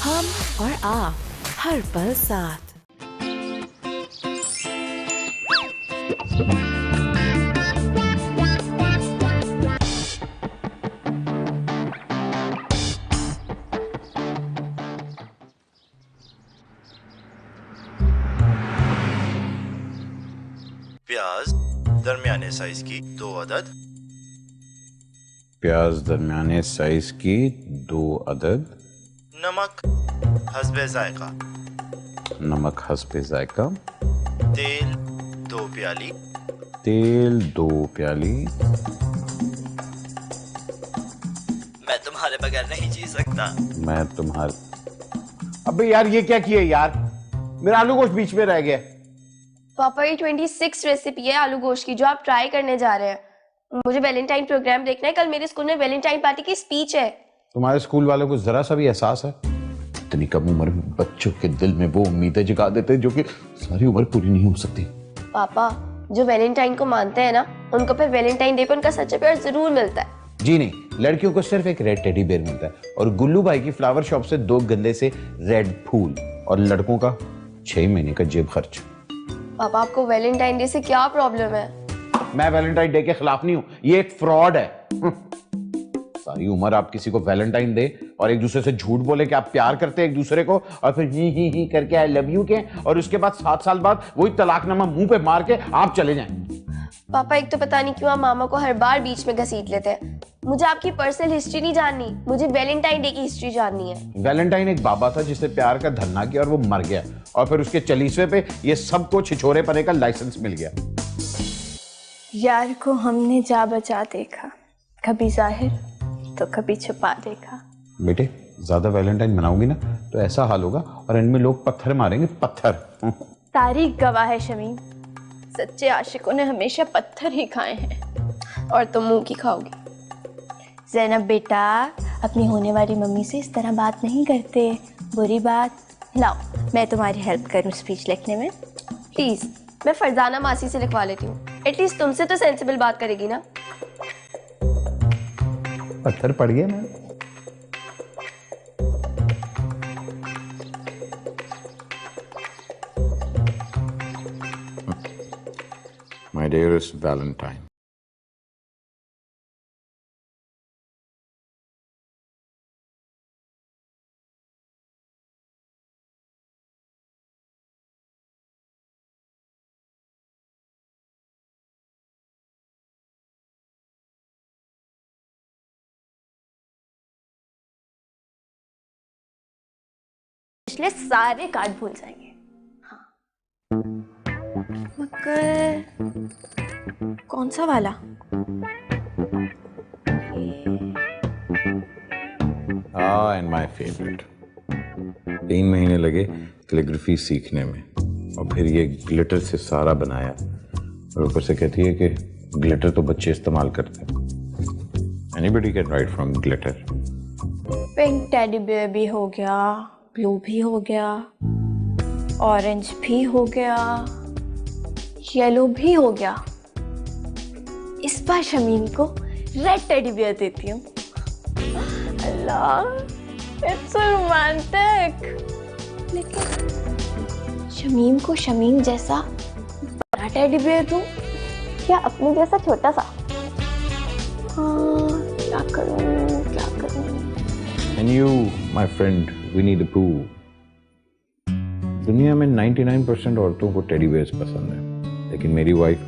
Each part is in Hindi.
हम और आप हर पल साथ। प्याज दरमियाने साइज की 2 अदद। प्याज दरमियाने साइज की 2 अदद। नमक हस्बे जायका। नमक हस्बे जायका। तेल 2 प्याली। तेल 2 प्याली। मैं तुम्हारे बगैर नहीं जी सकता। मैं तुम्हारे। अबे यार ये क्या किया यार, मेरा आलू गोश्त बीच में रह गया। पापा ये 26 रेसिपी है आलू गोश्त की जो आप ट्राई करने जा रहे हैं। मुझे वैलेंटाइन प्रोग्राम देखना है, कल मेरे स्कूल में वैलेंटाइन पार्टी की स्पीच है। तुम्हारे स्कूल वालों को जरा सा भी एहसास है? इतनी कम उम्र में बच्चों के दिल में वो उम्मीदें जगा देते हैं जो कि सारी उम्र पूरी नहीं हो सकती। पापा जो वैलेंटाइन को मानते हैं ना, उनको फिर वैलेंटाइन डे पर उनका सच्चा प्यार जरूर मिलता है। जी नहीं, लड़कियों को सिर्फ एक रेड टेडी बेयर मिलता है और गुल्लू भाई की फ्लावर शॉप से 2 गंदे से रेड फूल, और लड़कों का 6 महीने का जेब खर्च। पापा आपको वैलेंटाइन डे से क्या प्रॉब्लम है? मैं वैलेंटाइन डे के खिलाफ नहीं हूं, ये एक फ्रॉड है। सारी उम्र आप किसी को वैलेंटाइन डे और एक दूसरे से झूठ बोले कि आप प्यार करते हैं एक दूसरे को, और फिर ही करके आई लव यू के, और उसके बाद 7 साल बाद वही तलाकनामा मुंह पे मार के आप चले जाएं। पापा एक तो पता नहीं क्यों आप मामा को हर बार बीच में घसीट लेते हैं। मुझे आपकी पर्सनल हिस्ट्री नहीं जाननी, मुझे वैलेंटाइन डे की हिस्ट्री जाननी है। वैलेंटाइन एक बाबा था जिसने प्यार का धरना किया और वो मर गया, और फिर उसके 40वें पे ये सबको छिछोरे पने का लाइसेंस मिल गया। यार को हमने जा बचा देखा, कभी जाहिर तो कभी छुपा देखा। बेटे ज्यादा वैलेंटाइन मनाओगी ना तो ऐसा हाल होगा, और इनमें लोग पत्थर मारेंगे, पत्थर। तारीख गवाह है शमीम, सच्चे आशिकों ने हमेशा पत्थर ही खाए हैं। और तुम मुंह की खाओगी। ज़ैनब बेटा, अपनी होने वाली मम्मी से इस तरह बात नहीं करते, बुरी बात। लाओ मैं तुम्हारी हेल्प करूं स्पीच लिखने में। प्लीज मैं फरजाना मासी से लिखवा लेती हूँ, एटलीस्ट तुमसे तो सेंसिबल बात करेगी ना। पत्थर पड़ गया ना। My dearest Valentine. पिछले सारे कार्ड भूल जाएंगे। हाँ मगर कौन सा वाला? And my favourite. 3 महीने लगे कैलीग्राफी सीखने में, और फिर ये ग्लिटर से सारा बनाया, और ऊपर से कहती है कि ग्लिटर तो बच्चे इस्तेमाल करते हैं। Anybody can write from glitter. Pink teddy bear भी हो गया, ब्लू भी हो गया, ऑरेंज भी हो गया, येलो भी हो गया। इस बार शमीम को रेड टेडी बियर देती हूँ। अल्लाह, इट्स रोमांटिक। लेकिन शमीम को शमीम जैसा बड़ा टेडी बियर दूँ या अपने जैसा छोटा सा? क्या करूँ क्या करूँ? And you, my friend, Winnie the Pooh. दुनिया में 99% औरतों को टेडी बेयर्स पसंद है, लेकिन मेरी वाइफ,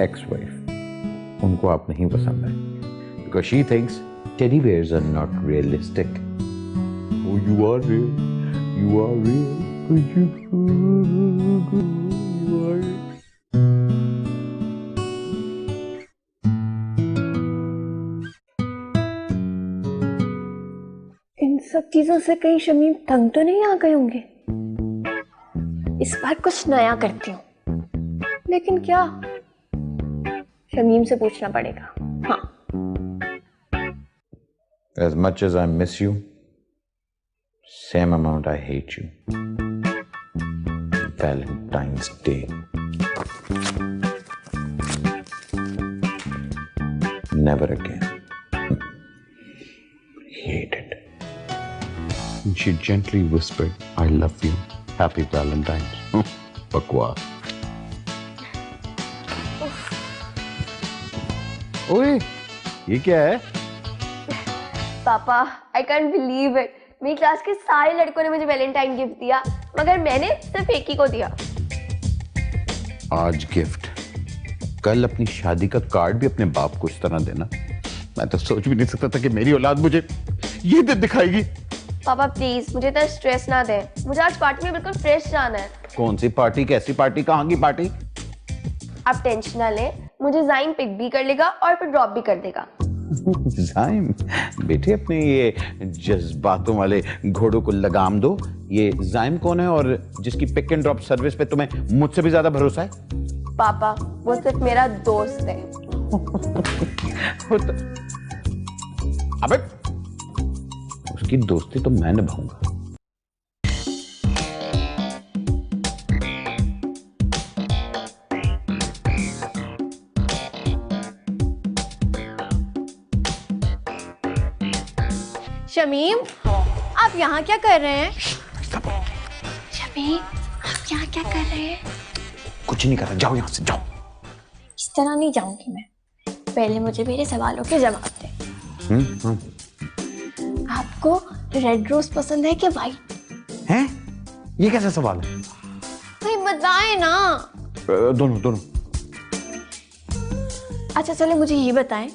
एक्स वाइफ, उनको आप नहीं पसंद है, because she thinks teddy bears are not realistic. Oh, you are real. You are real. Could you are real. इन सब चीजों से कहीं शमीम तंग तो नहीं आ गए होंगे? इस बार कुछ नया करती हूँ, लेकिन क्या? शमीम से पूछना पड़ेगा। हाँ। As much as I miss you, same amount I hate you. Valentine's Day. Never again. Hate it. And she gently whispered, I love you. Happy Valentine's. बकवास। ओए, ये क्या है? पापा, आई कैंट बिलीव इट। मेरी क्लास के सारे लड़कों ने मुझे वैलेंटाइन गिफ्ट दिया, मगर मैंने सिर्फ एक ही को दिया। आज गिफ्ट, कल अपनी शादी का कार्ड भी अपने बाप को इस तरह देना। मैं तो सोच भी नहीं सकता था कि मेरी औलाद मुझे ये दिन दिखाएगी। पापा प्लीज मुझे इतना स्ट्रेस ना दें, मुझे आज पार्टी में बिल्कुल फ्रेश जाना है। कौन सी पार्टी, कैसी पार्टी, कहाँ की पार्टी? आप टेंशन ना लें, मुझे जाइम पिक भी कर लेगा और फिर ड्रॉप भी कर देगा। जाइम, बेटे अपने ये जज्बातों वाले घोड़ों को लगाम दो। ये जाइम कौन है और जिसकी पिक एंड ड्रॉप सर्विस पे तुम्हें मुझसे भी ज्यादा भरोसा है? पापा वो सिर्फ मेरा दोस्त है। अबे उसकी दोस्ती तो मैं निभाऊंगा। शमीम, आप यहाँ क्या कर रहे हैं? शमीम, आप यहाँ क्या कर रहे हैं? कुछ नहीं कर रहा, जाओ यहाँ से, जाओ। इस तरह नहीं जाऊंगी मैं, पहले मुझे मेरे सवालों के जवाब दें। आपको रेड रोज पसंद है कि वाइट? हैं? ये कैसा सवाल है? भाई बताएं ना। दोनों दोनों। अच्छा चलो मुझे ये बताएं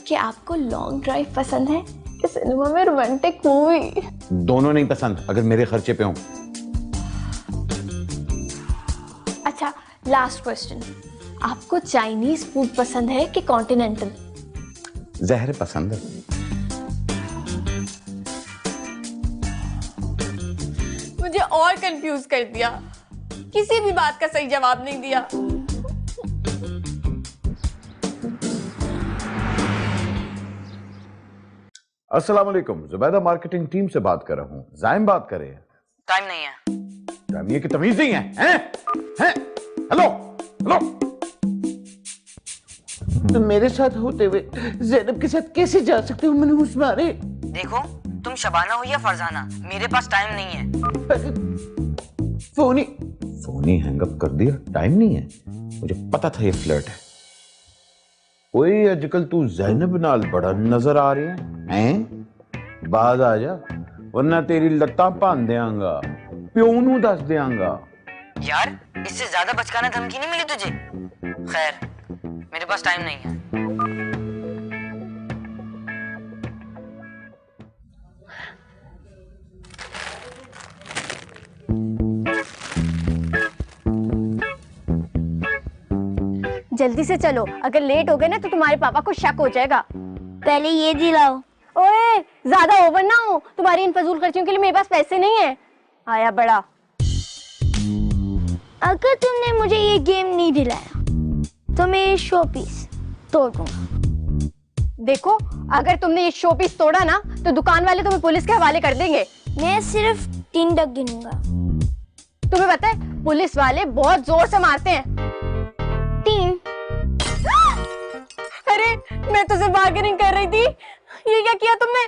कि आपको लॉन्ग ड्राइव पसंद है कि सिनेमा में रोमांटिक मूवी? दोनों नहीं पसंद, अगर मेरे खर्चे पे हो। अच्छा लास्ट क्वेश्चन, आपको चाइनीज फूड पसंद है कि कॉन्टिनेंटल? जहर पसंद है। मुझे और कंफ्यूज कर दिया, किसी भी बात का सही जवाब नहीं दिया। अस्सलाम वालेकुम, जुबैदा मार्केटिंग टीम से बात कर रहा हूँ। जाइम बात कर रहे हैं। टाइम नहीं है। टाइम ये कि तमीज नहीं है? हैं? Hello hello. तुम मेरे साथ होते हुए ज़ैनब के साथ कैसे जा सकते हो मनहूस मारे? देखो तुम शबाना हो या फरजाना, मेरे पास टाइम नहीं है। फोन ही हैंग अप कर दिया, टाइम नहीं है। मुझे पता था ये फ्लर्ट है। ओए आजकल तू ज़ैनब नाल बड़ा नजर आ रही हैं? बाद आ जा, वरना तेरी लत्तां भन देंगा, प्यो नू दस देंगा। यार इससे ज्यादा बचकाना धमकी नहीं मिली तुझे? खैर मेरे पास टाइम नहीं है। जल्दी से चलो, अगर लेट हो गए ना तो तुम्हारे पापा को शक हो जाएगा। पहले ये दिलाओ। ओए ज्यादा ओवर ना हो, तुम्हारी इन फजूल खर्चियों के लिए मेरे पास पैसे नहीं है। आया बड़ा। अगर तुमने मुझे ये गेम नहीं दिलाया तो मैं ये शो पीस तोड़ दूंगा। देखो अगर तुमने ये शो पीस तोड़ा ना तो दुकान वाले तुम्हें पुलिस के हवाले कर देंगे। मैं सिर्फ 3 तक गिनूंगा। तुम्हें पता है पुलिस वाले बहुत जोर से मारते हैं। 3। अरे मैं तो सिर्फ बार्गेनिंग कर रही थी, ये क्या किया तुमने?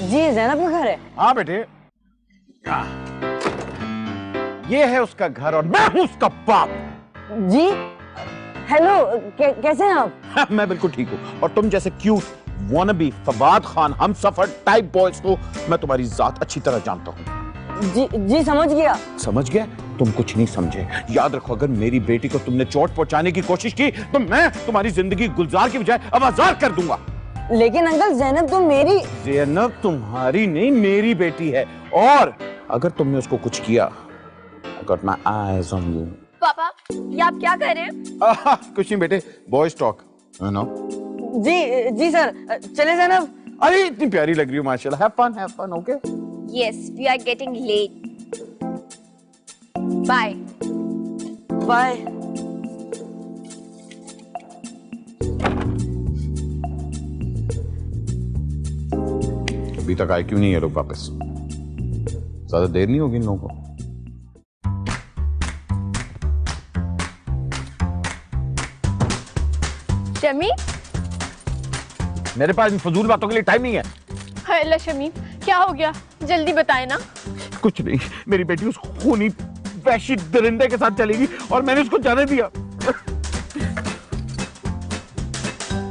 जी ज़ैनब का घर है? हाँ बेटे, ये है उसका घर और मैं हूं उसका बाप। जी हेलो, कैसे हैं आप? मैं बिल्कुल ठीक हूँ, और तुम जैसे क्यूट वानबी फवाद खान हम सफर टाइप बॉयज को मैं तुम्हारी जात अच्छी तरह जानता हूँ। जी समझ गया। समझ गया? तुम कुछ नहीं समझे। याद रखो, अगर मेरी बेटी को तुमने चोट पहुंचाने की कोशिश की तो मैं तुम्हारी जिंदगी गुलजार की बजाय आबाजार कर दूंगा। लेकिन अंकल, जैनब तो मेरी। ज़ैनब तुम्हारी नहीं, मेरी बेटी है, और अगर तुमने उसको कुछ किया, I got my eyes on you। पापा, ये आप क्या कर रहे हैं? कुछ नहीं बेटे, बॉयज टॉक, नो। जी सर, चले जैनब। अरे इतनी प्यारी लग रही हो माशाल्लाह। Have fun, okay? Yes, we are getting late. Bye. Bye. अभी तक आए क्यों नहीं ये लोग वापस? ज्यादा देर नहीं होगी इन लोगों को। शमी, मेरे पास इन फजूल बातों के लिए टाइम नहीं है। हाय शमी, क्या हो गया? जल्दी बताए ना। कुछ नहीं, मेरी बेटी उस खूनी वहशी दरिंदे के साथ चलेगी और मैंने उसको जाने दिया।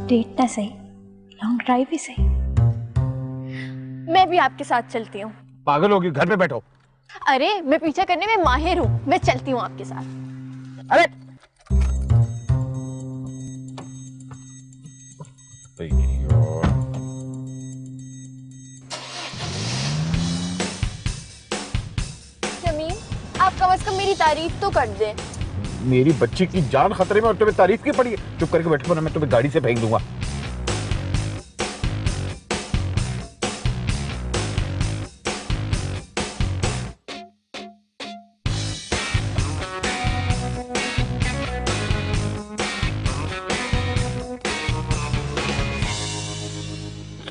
डेट ना सही, लॉन्ग ड्राइव ही सही। मैं भी आपके साथ चलती हूँ। पागल होगी, घर पे बैठो। अरे मैं पीछा करने में माहिर हूँ, मैं चलती हूँ आपके साथ। अरे शमीम, आप कम से कम मेरी तारीफ तो कर दें। मेरी बच्ची की जान खतरे में और तुम्हें तारीफ की पड़ी है? चुप करके बैठो वरना मैं तुम्हें गाड़ी से फेंक दूंगा।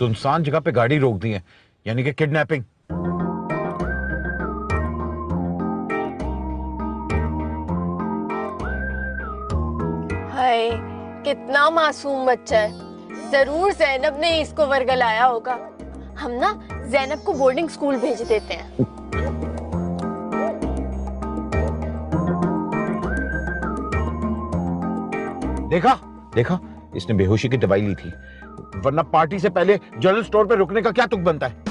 सुनसान जगह पे गाड़ी रोक दी है, यानी कि किडनैपिंग। हाय, कितना मासूम बच्चा है। जरूर जैनब ने इसको वर्गलाया होगा। हम ना जैनब को बोर्डिंग स्कूल भेज देते हैं। देखा देखा, इसने बेहोशी की दवाई ली थी, वरना पार्टी से पहले जनरल स्टोर पे रुकने का क्या तुक बनता है?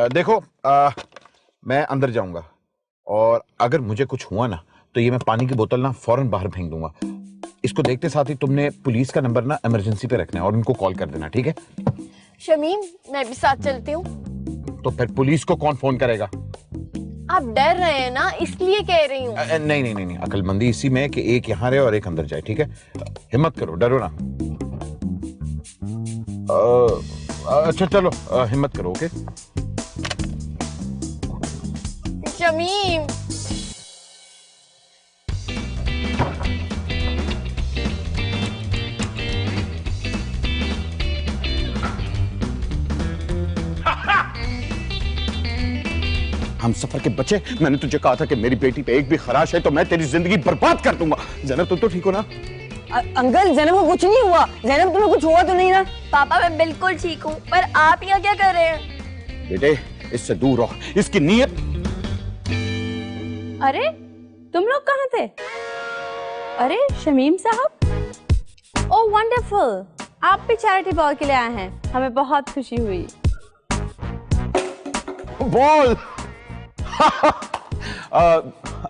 देखो, मैं अंदर जाऊंगा और अगर मुझे कुछ हुआ ना तो ये मैं पानी की बोतल ना फौरन बाहर फेंक दूंगा। इसको देखते साथ ही तुमने पुलिस का नंबर ना इमरजेंसी पे रखना है और उनको कॉल कर देना, ठीक है? शमीम, मैं भी साथ चलती हूँ। तो फिर पुलिस को कौन फोन करेगा? आप डर रहे हैं ना, इसलिए कह रही हूँ। नहीं नहीं नहीं नहीं, अक्लमंदी इसी में है कि एक यहाँ रहे और एक अंदर जाए, ठीक है? हिम्मत करो, डरो ना। अच्छा चलो, हिम्मत करो, ओके? शमीम, हम सफर के बच्चे, मैंने तुझे कहा था कि मेरी बेटी पे एक भी खराश है तो मैं तेरी जिंदगी बर्बाद कर दूंगा। ज़ैनब तुम तो ठीक हो ना? अंकल, जैनब को कुछ नहीं हुआ। जैनब, तुम्हें कुछ हुआ तो नहीं ना? पापा, मैं बिल्कुल ठीक हूँ, पर आप यहाँ क्या कर रहे हैं? बेटे, इससे दूर रहो, इसकी नीयत। अरे तुम लोग कहाँ थे? अरे शमीम साहब, ओह वंडरफुल, आप भी चैरिटी बॉल के लिए आए हैं। हमें बहुत खुशी हुई। बॉल।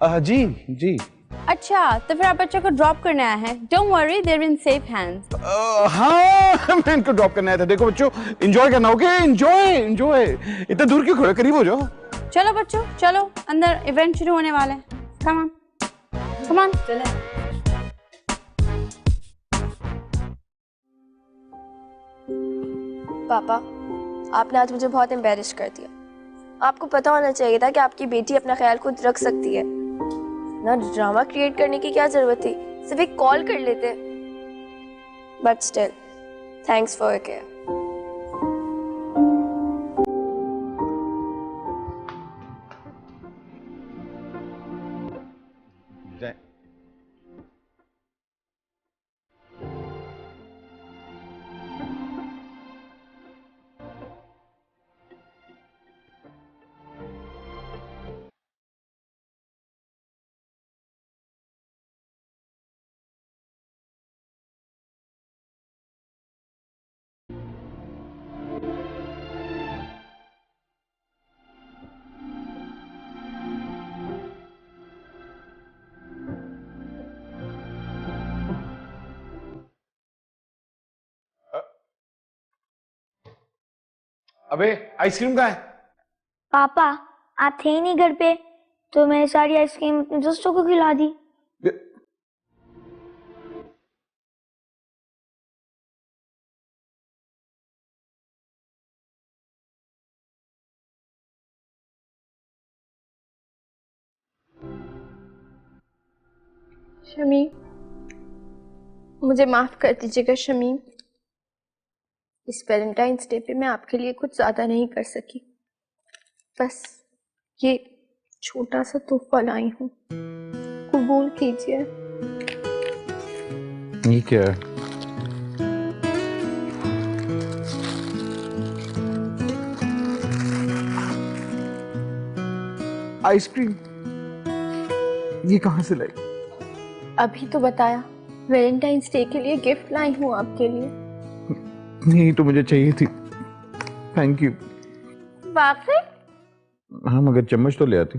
जी जी। अच्छा, तो फिर आप बच्चों को ड्रॉप करने आए हैं। Don't worry, they're in safe hands. हाँ, मैं इनको ड्रॉप करने आया था। देखो बच्चों, एंजॉय करना, ओके? Enjoy enjoy. इतना दूर क्यों खड़े? करीब हो जाओ। चलो बच्चों, चलो अंदर, इवेंट शुरू होने वाला है। कम ऑन, कम ऑन, चले। पापा, आपने आज मुझे बहुत एम्बैरेस कर दिया। आपको पता होना चाहिए था कि आपकी बेटी अपना ख्याल खुद रख सकती है। ना ड्रामा क्रिएट करने की क्या जरूरत थी, सिर्फ एक कॉल कर लेते। But still, thanks for your care. अबे आइसक्रीम कहाँ है? पापा आप थे ही नहीं घर पे, तो मैं सारी आइसक्रीम अपने दोस्तों को खिला दी। शमीम, मुझे माफ कर दीजिएगा शमीम, इस वैलेंटाइंस डे पे मैं आपके लिए कुछ ज्यादा नहीं कर सकी। बस ये छोटा सा तोहफा लाई हूँ, कबूल कीजिए। ये क्या है? आइसक्रीम? ये कहाँ से लाई? अभी तो बताया, वैलेंटाइंस डे के लिए गिफ्ट लाई हूँ आपके लिए। नहीं तो मुझे चाहिए थी। Thank you. वाकई? हाँ, मगर चम्मच तो ले आती।